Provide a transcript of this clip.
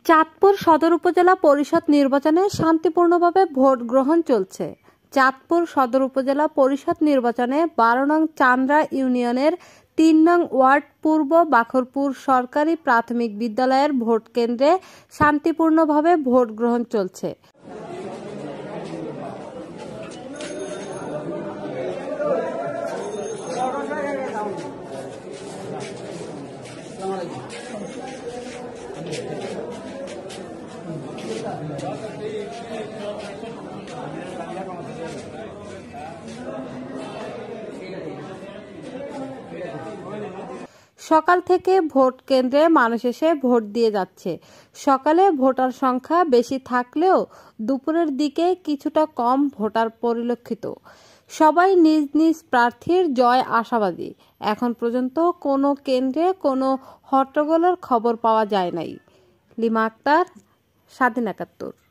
চাঁদপুর সদর উপজেলা পরিষদ নির্বাচনে শান্তিপূর্ণভাবে ভোট গ্রহণ চলছে। চাঁদপুর সদর উপজেলা পরিষদ নির্বাচনে 12 নং চান্দ্রা ইউনিয়নের 3 নং ওয়ার্ড পূর্ব বাখরপুর সরকারি প্রাথমিক বিদ্যালয়ের ভোট কেন্দ্রে শান্তিপূর্ণভাবে ভোট গ্রহণ চলছে। সকাল থেকে ভোট কেন্দ্রে মানুষ এসে ভোট দিয়ে যাচ্ছে। সকালে ভোটার সংখ্যা বেশি থাকলেও দুপুরের দিকে কিছুটা কম ভোটার পরিলক্ষিত। সবাই নিজ নিজ প্রার্থীর জয় আশাবাদী। এখন পর্যন্ত কোনো কেন্দ্রে কোনো হট্টগোলের খবর পাওয়া যায় নাই। লিমা আক্তার, স্বাধীন ৭১।